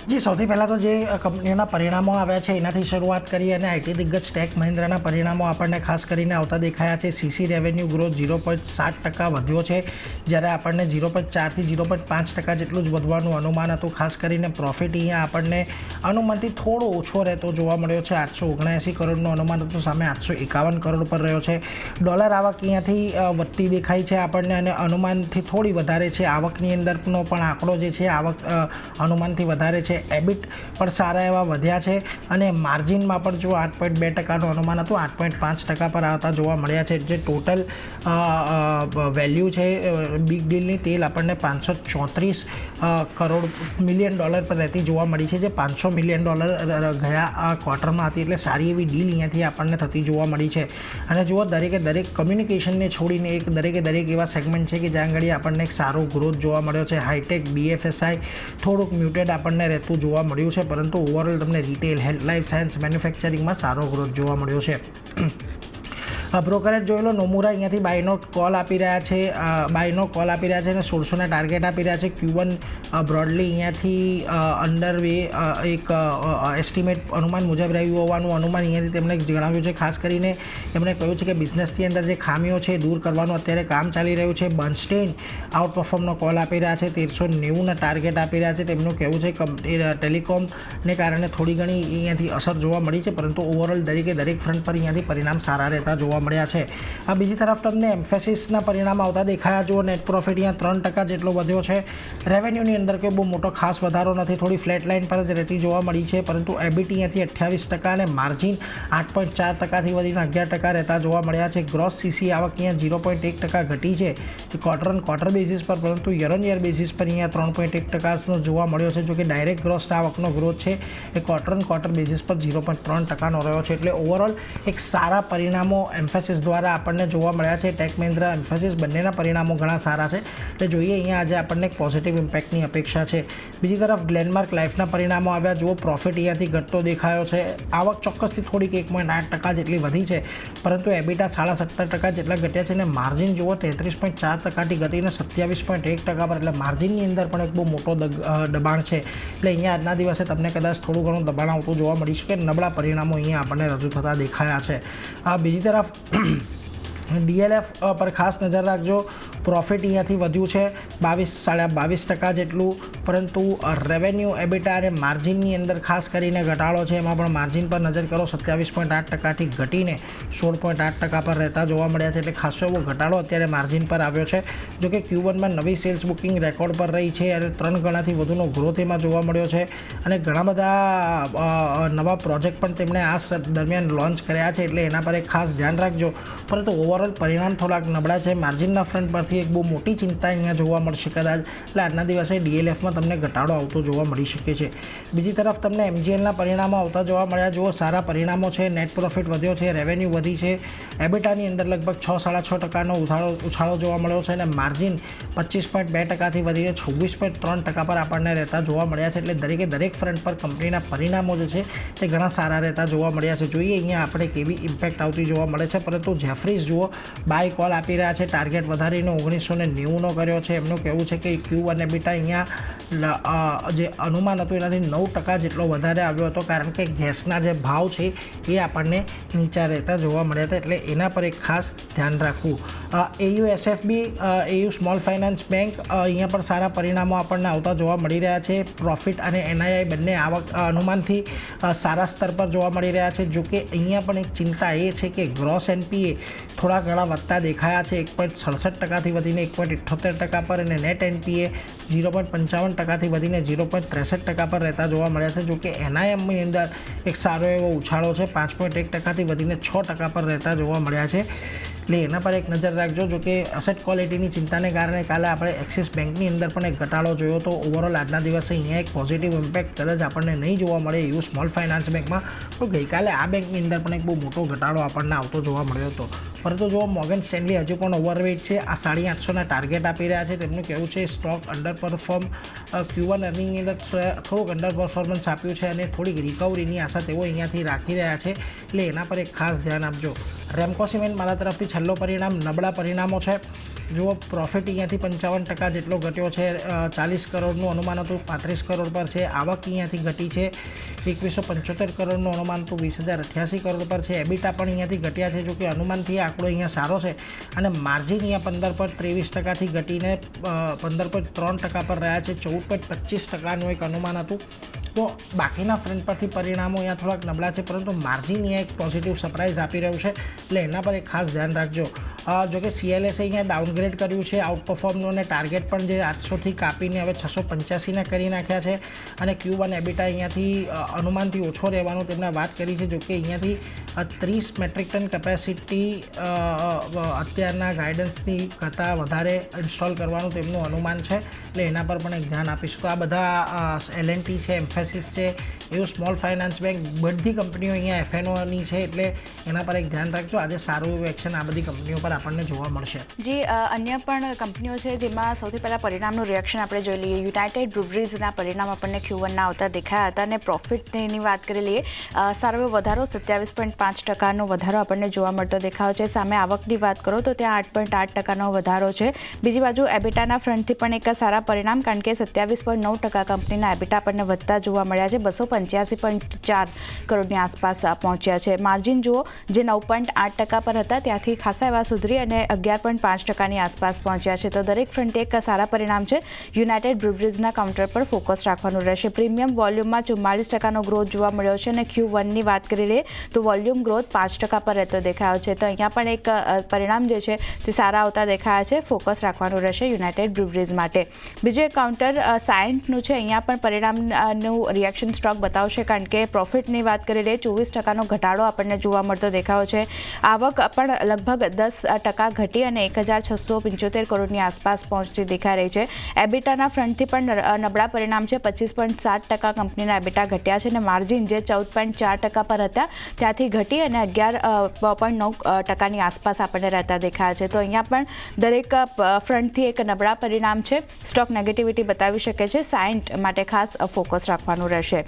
જી, સૌથી પહેલાં તો જે કંપનીઓના પરિણામો આવ્યા છે એનાથી શરૂઆત કરીએ અને આઈટી દિગ્ગજ ટેક મહિન્દ્રાના પરિણામો આપણને ખાસ કરીને આવતા દેખાયા છે. સીસી રેવન્યુ ગ્રોથ 0.7% વધ્યો છે, જ્યારે આપણને 0.4થી 0.5% જેટલું જ વધવાનું અનુમાન હતું. ખાસ કરીને પ્રોફિટ અહીંયા આપણને અનુમાનથી થોડો ઓછો રહેતો જોવા મળ્યો છે. 879 કરોડનું અનુમાન હતું, સામે 851 કરોડ પર રહ્યો છે. ડોલર આવક અહીંયાથી વધતી દેખાય છે આપણને અને અનુમાનથી થોડી વધારે છે. આવકની અંદરનો પણ આંકડો જે છે આવક અનુમાનથી વધારે છે. એબિટ પણ સારા એવા વધ્યા છે અને માર્જિનમાં પણ જો 8.2%નું અનુમાન હતું 8.5% પર આવતા જોવા મળ્યા છે. જે ટોટલ વેલ્યુ છે બિગ ડીલની તેલ આપણને $534 મિલિયન પર રહેતી જોવા મળી છે, જે $500 મિલિયન ગયા ક્વાર્ટરમાં હતી. એટલે સારી એવી ડીલ અહીંયાથી આપણને થતી જોવા મળી છે. અને જુઓ, દરેકે દરેક કમ્યુનિકેશનને છોડીને દરેકે દરેક એવા સેગમેન્ટ છે કે જ્યાં આગળ આપણને એક સારો ગ્રોથ જોવા મળ્યો છે. હાઈટેક, BFSI થોડુંક મ્યુટેડ આપણને રહેતું જોવા મળ્યું છે, પરંતુ ઓવરઓલ તમને રિટેલ, હેલ્થ, લાઇફ સાયન્સ, મેન્યુફેક્ચરિંગમાં સારો ગ્રોથ જોવા મળ્યો છે. બ્રોકરેજ જોઈ લો, નોમુરા અહીંયાથી બાયનો કોલ આપી રહ્યા છે અને 1600ના ટાર્ગેટ આપી રહ્યા છે. Q1 બ્રોડલી અહીંયાથી અંડર વે એક એસ્ટિમેટ અનુમાન મુજબ રહ્યું હોવાનું અનુમાન અહીંયાથી તેમણે જણાવ્યું છે. ખાસ કરીને એમણે કહ્યું છે કે બિઝનેસની અંદર જે ખામીઓ છે દૂર કરવાનું અત્યારે કામ ચાલી રહ્યું છે. બર્નસ્ટેઇન આઉટ પરફોર્મનો કોલ આપી રહ્યા છે, 1390ના ટાર્ગેટ આપી રહ્યા છે. તેમનું કહેવું છે કે ટેલિકોમને કારણે થોડી ઘણી અહીંયાથી અસર જોવા મળી છે, પરંતુ ઓવરઓલ દરેકે દરેક ફ્રન્ટ પર અહીંયાથી પરિણામ સારા રહેતા જોવા મળ્યા છે. આ બીજી તરફ તમને એમ્ફેસિસના પરિણામ આવતા દેખાયા. જુઓ, નેટ પ્રોફિટ અહીંયા 3% જેટલો વધ્યો છે. રેવન્યુની અંદર કોઈ બહુ મોટો ખાસ વધારો નથી, થોડી ફ્લેટ લાઇન પર જ રહેતી જોવા મળી છે, પરંતુ એબિટ અહીંયાથી 28% અને માર્જિન 8.4%થી વધીને 11% રહેતા જોવા મળ્યા છે. ગ્રોસ સીસી આવક અહીંયા 0.1% ઘટી છે ક્વાર્ટર ઓન ક્વાર્ટર બેઝિસ પર, પરંતુ યર ઓન યર બેઝિસ પર અહીંયા 3.1%નો જોવા મળ્યો છે. જો કે ડાયરેક્ટ ગ્રોસ આવકનો ગ્રોથ છે એ ક્વાર્ટર ઓન ક્વાર્ટર બેઝિસ પર 0.3%નો રહ્યો છે. એટલે ઓવરઓલ એક સારા પરિણામો એમ્ફેસિસ દ્વારા આપણને જોવા મળ્યા છે. ટેક મહિન્દ્રા, એમ્ફેસિસ બંનેના પરિણામો ઘણા સારા છે. એટલે જોઈએ અહીંયા આજે આપણને એક પોઝિટિવ ઇમ્પેક્ટની અપેક્ષા છે. બીજી તરફ ગ્લેનમાર્ક લાઈફના પરિણામો આવ્યા. જુઓ, પ્રોફિટ અહીંયાથી ઘટતો દેખાયો છે. આવક ચોક્કસથી થોડીક 1.8% જેટલી વધી છે, પરંતુ એબિટા 17.5% જેટલા ઘટ્યા છે અને માર્જિન જુઓ 33.4%થી ઘટીને 27.1% પર. એટલે માર્જિનની અંદર પણ એક બહુ મોટો દબાણ છે. એટલે અહીંયા આજના દિવસે તમને કદાચ થોડું ઘણું દબાણ આવતું જોવા મળી શકે. નબળા પરિણામો અહીંયા આપણને રજૂ થતા દેખાયા છે. બીજી તરફ DLF પર ખાસ નજર રાખજો. પ્રોફિટ અહીંયાથી વધ્યું છે 22.5% જેટલું, પરંતુ રેવન્યુ, એબિટા અને માર્જિનની અંદર ખાસ કરીને ઘટાડો છે. એમાં પણ માર્જિન પર નજર કરો, 27.8%થી ઘટીને 16.8% પર રહેતા જોવા મળ્યા છે. એટલે ખાસો એવો ઘટાડો અત્યારે માર્જિન પર આવ્યો છે. જોકે Q1માં નવી સેલ્સ બુકિંગ રેકોર્ડ પર રહી છે અને 3 ગણાથી વધુનો ગ્રોથ એમાં જોવા મળ્યો છે અને ઘણા બધા નવા પ્રોજેક્ટ પણ તેમણે આ દરમિયાન લોન્ચ કર્યા છે. એટલે એના પર એક ખાસ ધ્યાન રાખજો. પરંતુ ઓવરઓલ પરિણામ થોડાક નબળા છે. માર્જિનના ફ્રન્ટ પરથી એક બહુ મોટી ચિંતા અહીંયા જોવા મળશે કદાચ. એટલે આજના દિવસે DLFમાં તમને ઘટાડો આવતો જોવા મળી શકે છે. બીજી તરફ તમને MGLના પરિણામો આવતા જોવા મળ્યા. જુઓ, સારા પરિણામો છે. નેટ પ્રોફિટ વધ્યો છે, રેવન્યુ વધી છે, એબિટાની અંદર લગભગ 6.5% ઉછાળો જોવા મળ્યો છે અને માર્જિન 25.2%થી વધીને 26.3% પર આપણને રહેતા જોવા મળ્યા છે. એટલે દરેકે દરેક ફ્રન્ટ પર કંપનીના પરિણામો જે છે તે ઘણા સારા રહેતા જોવા મળ્યા છે. જોઈએ અહીંયા આપણે કેવી ઇમ્પેક્ટ આવતી જોવા મળે છે. પરંતુ જેફરીઝ જુઓ, બાય કોલ આપી રહ્યા છે. ટાર્ગેટ વધારીને 1990નો કર્યો છે. એમનું કહેવું છે કે Q1 એબિટા અહીંયા જે અનુમાન હતું એનાથી 9% જેટલો વધારે આવ્યો હતો, કારણ કે ગેસના જે ભાવ છે એ આપણને નીચા રહેતા જોવા મળ્યા હતા. એટલે એના પર એક ખાસ ધ્યાન રાખવું. AU SFB, AU small finance bank, અહીંયા પણ સારા પરિણામો આપણને આવતા જોવા મળી રહ્યા છે. પ્રોફિટ અને NII બંને આવક અનુમાનથી સારા સ્તર પર જોવા મળી રહ્યા છે. જોકે અહીંયા પણ એક ચિંતા એ છે કે ગ્રોસ NPA થોડા ઘણા વધતા દેખાયા છે. 1.67%થી વધીને 1.78% પર અને નેટ NPA 0.55%થી વધીને 0.63% પર રહેતા જોવા મળ્યા છે. જોકે NIMની અંદર એક સારો એવો ઉછાળો છે, 5.1%થી વધીને 6% પર રહેતા જોવા મળ્યા છે. એટલે એના પર એક નજર રાખજો. જો કે અસેટ ક્વોલિટીની ચિંતાને કારણે કાલે આપણે એક્સિસ બેંકની અંદર પણ એક ઘટાડો જોયો તો ઓવરઓલ આજના દિવસે અહીંયા એક પોઝિટિવ ઇમ્પેક્ટ કદાચ આપણને નહીં જોવા મળે એવું સ્મોલ ફાઇનાન્સ બેંકમાં. તો ગઈકાલે આ બેંકની અંદર પણ એક બહુ મોટો ઘટાડો આપણને આવતો જોવા મળ્યો હતો. પરંતુ જો મોર્ગન સ્ટેનલી હજુ પણ ઓવરવેટ છે. આ 850ના ટાર્ગેટ આપી રહ્યા છે. તેમનું કહેવું છે સ્ટોક અંડર પરફોર્મ Q1 અર્નિંગની અંદર થોડુંક અંડર પરફોર્મન્સ આપ્યું છે અને થોડીક રિકવરીની આશા તેઓ અહીંયાથી રાખી રહ્યા છે. એટલે એના પર એક ખાસ ધ્યાન આપજો. રેમકો સિમેન્ટ મારા તરફથી છેલ્લો પરિણામ, નબળા પરિણામો છે. જુઓ પ્રોફિટ અહીંયાથી 55% જેટલો ઘટ્યો છે, 40 કરોડનું અનુમાન હતું 35 કરોડ પર છે. આવક અહીંયાથી ઘટી છે, 2175 કરોડનું અનુમાન હતું 20,088 કરોડ પર છે. એબિટા પણ અહીંયાથી ઘટ્યા છે, જો કે અનુમાનથી આંકડો અહીંયા સારો છે અને માર્જિન અહીંયા 15.23%થી ઘટીને 15.3% પર રહ્યા છે. 14.25%નું એક અનુમાન હતું. તો બાકીના ફ્રન્ટ પરથી પરિણામો અહીંયા થોડાક નબળા છે, પરંતુ માર્જિન અહીંયા એક પોઝિટિવ સરપ્રાઇઝ આપી રહ્યું છે, એટલે એના પર એક ખાસ ધ્યાન રાખજો. જોકે CLS અહીંયા ડાઉનગ્રેડ કર્યું છે આઉટ પરફોર્મનું, અને ટાર્ગેટ પણ જે 800થી કાપીને હવે 685 કરી નાખ્યા છે, અને Q1 એબિટા અહીંયાથી અનુમાનથી ઓછો રહેવાનું તેમણે વાત કરી છે. જોકે અહીંયાથી 30 મેટ્રિક ટન કેપેસિટી અત્યારના ગાઈડન્સની કરતાં વધારે ઇન્સ્ટોલ કરવાનું તેમનું અનુમાન છે, એટલે એના પર પણ એક ધ્યાન આપીશું. તો આ બધા L&T છે, એમ્ફેસિસ છે, એવું સ્મોલ ફાઇનાન્સ બેંક, બધી કંપનીઓ અહીંયા FNOની છે, એટલે એના પર એક ધ્યાન રાખજો. આજે સારું એવું એક્શન આ બધી કંપનીઓ પર આપણને જોવા મળશે. જી, અન્ય પણ કંપનીઓ છે જેમાં સૌથી પહેલાં પરિણામનું રિએક્શન આપણે જોઈ લઈએ. યુનાઇટેડ બ્રુવરીઝના પરિણામ આપણને Q1ના આવતા દેખાયા હતા, અને પ્રોફિટની વાત કરી લઈએ, સારો એવો વધારો 27.5%નો વધારો આપણને જોવા મળતો દેખાયો છે. સામે આવકની વાત કરો તો ત્યાં 8.8%નો વધારો છે. બીજી બાજુ એબિટાના ફ્રન્ટથી પણ એક સારા પરિણામ, કારણ કે 27.9% કંપનીના એબિટા આપણને વધતા જોવા મળ્યા છે, 285.4 કરોડની આસપાસ પહોંચ્યા છે. માર્જિન જુઓ, જે 9.8% પર હતા ત્યાંથી ખાસા એવા સુધરી અને 11.5%ની આસપાસ પહોંચ્યા છે. તો દરેક ફ્રન્ટે એક સારા પરિણામ છે. યુનાઇટેડ બ્રુવરીઝના કાઉન્ટર પર ફોકસ રાખવાનું રહેશે. પ્રીમિયમ વોલ્યુમમાં 44%નો ગ્રોથ જોવા મળ્યો છે, અને Q1ની વાત કરી લઈએ તો વોલ્યુમ ગ્રોથ 5% પર રહેતો દેખાયો છે. તો અહીંયા પણ એક પરિણામ જે છે તે સારા આવતા દેખાયા છે. ફોકસ રાખવાનું રહેશે યુનાઇટેડ બ્રુવરીઝ માટે. બીજું એક કાઉન્ટર સાયન્ટનું છે. અહીંયા પણ પરિણામનું રિએક્શન સ્ટોક બતાવશે, કારણ કે પ્રોફિટની વાત કરી લઈએ 24%નો ઘટાડો આપણને જોવા મળતો દેખાયો છે. આવક પણ લગભગ 10% ઘટી અને 1,675 કરોડની આસપાસ પહોંચતી દેખાઈ રહી છે. એબિટાના ફ્રન્ટથી પણ નબળા પરિણામ છે. 25.7% કંપનીના એબિટા ઘટ્યા છે, અને માર્જિન જે 14.4% પર હતા ત્યાંથી ઘટી અને 11.9%ની આસપાસ આપણને રહેતા દેખાયા છે. તો અહીંયા પણ દરેક ફ્રન્ટથી એક નબળા પરિણામ છે. સ્ટોક નેગેટિવિટી બતાવી શકે છે. સાયન્ટ માટે ખાસ ફોકસ રાખવાનું રહેશે.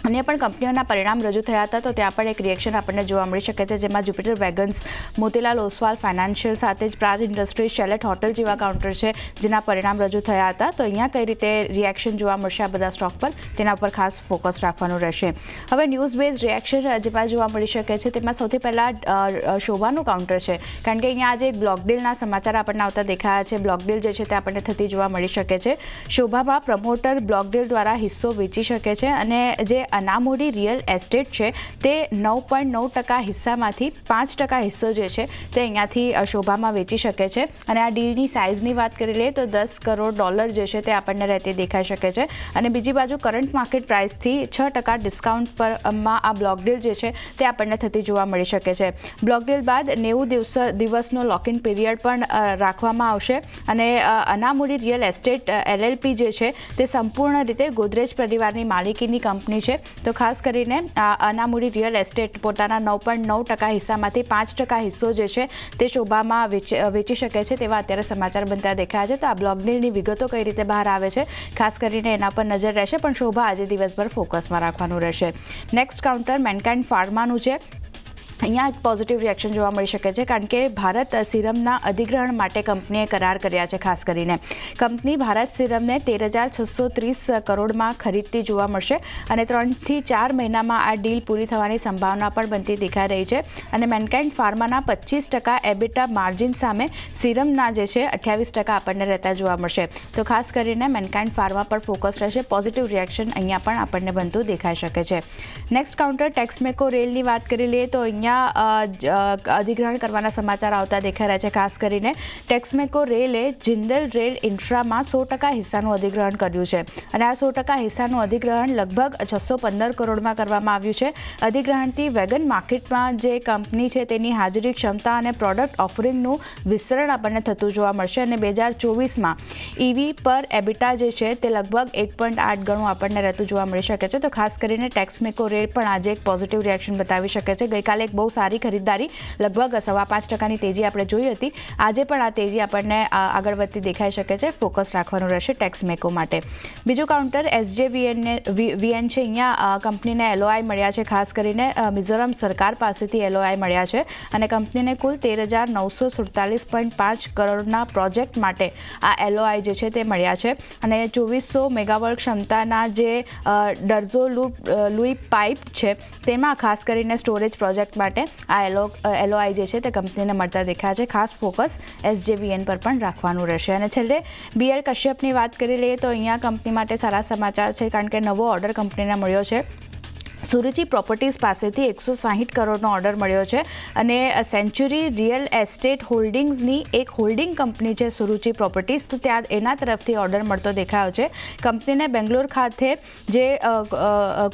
અન્ય પણ કંપનીઓના પરિણામ રજૂ થયા હતા, તો ત્યાં પણ એક રિએક્શન આપણને જોવા મળી શકે છે, જેમાં જુપિટર વેગન્સ, મોતીલાલ ઓસવાલ ફાઇનાન્શિયલ સાથે જ પ્રાજ ઇન્ડસ્ટ્રીઝ, શેલેટ હોટલ જેવા કાઉન્ટર છે જેના પરિણામ રજૂ થયા હતા. તો અહીંયા કઈ રીતે રિએક્શન જોવા મળશે આ બધા સ્ટોક પર, તેના પર ખાસ ફોકસ રાખવાનું રહેશે. હવે ન્યૂઝ બેઝ રિએક્શન જેમાં જોવા મળી શકે છે, તેમાં સૌથી પહેલાં શોભાનું કાઉન્ટર છે, કારણ કે અહીંયા આજે એક બ્લોક ડીલના સમાચાર આપણને આવતા દેખાયા છે. બ્લોક ડીલ જે છે તે આપણને થતી જોવા મળી શકે છે. શોભામાં પ્રમોટર બ્લોક ડીલ દ્વારા હિસ્સો વેચી શકે છે, અને જે અનામોડી રિયલ એસ્ટેટ છે તે 9.9% હિસ્સામાંથી 5% હિસ્સો જે છે તે અહીંયાથી શોભામાં વેચી શકે છે. અને આ ડીલની સાઇઝની વાત કરી લઈએ તો $10 કરોડ જે છે તે આપણને રહેતી દેખાઈ શકે છે. અને બીજી બાજુ કરંટ માર્કેટ પ્રાઇસથી 6% ડિસ્કાઉન્ટ પરમાં આ બ્લોક ડીલ જે છે તે આપણને થતી જોવા મળી શકે છે. બ્લોક ડીલ બાદ 90 દિવસનો લોકિન પીરિયડ પણ રાખવામાં આવશે. અને અનામોડી રિયલ એસ્ટેટ LLP જે છે તે સંપૂર્ણ રીતે ગોદરેજ પરિવારની માલિકીની કંપની છે. તો ખાસ કરીને અનામોડી રિયલ એસ્ટેટ પોતાના 9.9% હિસ્સામાંથી 5% હિસ્સો જે છે તે શોભામાં વેચી શકે છે, તેવા અત્યારે સમાચાર બનતા દેખાયા છે. તો આ બ્લોક ડીલની વિગતો કઈ રીતે બહાર આવે છે, ખાસ કરીને એના પર નજર રહેશે, પણ શોભા આજે દિવસભર ફોકસમાં રાખવાનું રહેશે. નેક્સ્ટ કાઉન્ટર મેનકાઇન્ડ ફાર્માનું છે. અહીંયા એક પોઝિટિવ રિએક્શન જોવા મળી શકે છે, કારણ કે ભારત સિરમના અધિગ્રહણ માટે કંપનીએ કરાર કર્યા છે. ખાસ કરીને કંપની ભારત સિરમને 13,630 કરોડમાં ખરીદતી જોવા મળશે, અને 3 થી 4 મહિનામાં આ ડીલ પૂરી થવાની સંભાવના પણ બનતી દેખાઈ રહી છે. અને મેનકાઇન્ડ ફાર્માના 25% એબિટા માર્જિન સામે સિરમના જે છે 28% આપણને રહેતા જોવા મળશે. તો ખાસ કરીને મેનકાઇન્ડ ફાર્મા પર ફોકસ રહેશે. પોઝિટિવ રિએક્શન અહીંયા પણ આપણને બનતું દેખાઈ શકે છે. નેક્સ્ટ કાઉન્ટર ટેક્સમેકો રેલની વાત કરી લઈએ તો અહીંયા અધિગ્રહણ કરવાના સમાચાર આવતા દેખાઈ રહ્યા છે. ખાસ કરીને ટેક્સમેકો રેલે જિંદલ રેલ ઇન્ફ્રામાં 100% હિસ્સાનું અધિગ્રહણ કર્યું છે, અને આ 100% હિસ્સાનું અધિગ્રહણ લગભગ 615 કરોડમાં કરવામાં આવ્યું છે. અધિગ્રહણથી વેગન માર્કેટમાં જે કંપની છે તેની હાજરી, ક્ષમતા અને પ્રોડક્ટ ઓફરિંગનું વિસ્તરણ આપણને થતું જોવા મળશે. અને 2024માં EV પર એબિટા જે છે તે લગભગ 1.8 ગણું આપણને રહેતું જોવા મળી શકે છે. તો ખાસ કરીને ટેક્સમેકો રેલ પણ આજે એક પોઝિટિવ રિએક્શન બતાવી શકે છે. ગઈકાલે એક બહુ સારી ખરીદદારી, લગભગ 5.5% તેજી આપણે જોઈ હતી. આજે પણ આ તેજી આપણને આગળ વધતી દેખાઈ શકે છે. ફોકસ રાખવાનું રહેશે ટેક્સમેકો માટે. બીજું કાઉન્ટર SJVN છે. અહીંયા કંપનીને LOI મળ્યા છે, ખાસ કરીને મિઝોરમ સરકાર પાસેથી LOI મળ્યા છે અને કંપનીને કુલ 13,947.5 કરોડના પ્રોજેક્ટ માટે આ LOI જે છે તે મળ્યા છે અને 2400 મેગાવોટ ક્ષમતાના જે ડર્ઝો લુઈ પાઇપ છે તેમાં ખાસ કરીને સ્ટોરેજ પ્રોજેક્ટ માટે આ LOI જે છે તે કંપનીને મળતા દેખાય છે. ખાસ ફોકસ SJVN પર પણ રાખવાનું રહેશે. અને છેલ્લે BL કશ્યપની વાત કરી લઈએ તો અહીંયા કંપની માટે સારા સમાચાર છે, કારણ કે નવો ઓર્ડર કંપનીને મળ્યો છે. સુરુચિ પ્રોપર્ટીઝ પાસેથી 160 કરોડનો ઓર્ડર મળ્યો છે અને સેન્ચુરી રિયલ એસ્ટેટ હોલ્ડિંગ્સની એક હોલ્ડિંગ કંપની છે સુરુચિ પ્રોપર્ટીઝ, તો ત્યાં એના તરફથી ઓર્ડર મળતો દેખાયો છે. કંપનીને બેંગ્લોર ખાતે જે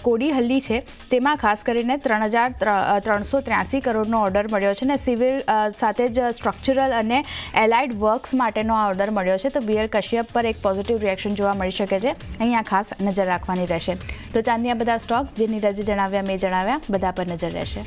કોડીહલ્લી છે તેમાં ખાસ કરીને 3,383 કરોડનો ઓર્ડર મળ્યો છે અને સિવિલ સાથે જ સ્ટ્રક્ચરલ અને એલાઇડ વર્ક્સ માટેનો આ ઓર્ડર મળ્યો છે. તો BL કશ્યપ પર એક પોઝિટિવ રિએક્શન જોવા મળી શકે છે. અહીંયા ખાસ નજર રાખવાની રહેશે. તો ચાંદીના બધા સ્ટોક જે નીરજે જણાવ્યા, મેં જણાવ્યા, બધા પર નજર રહેશે.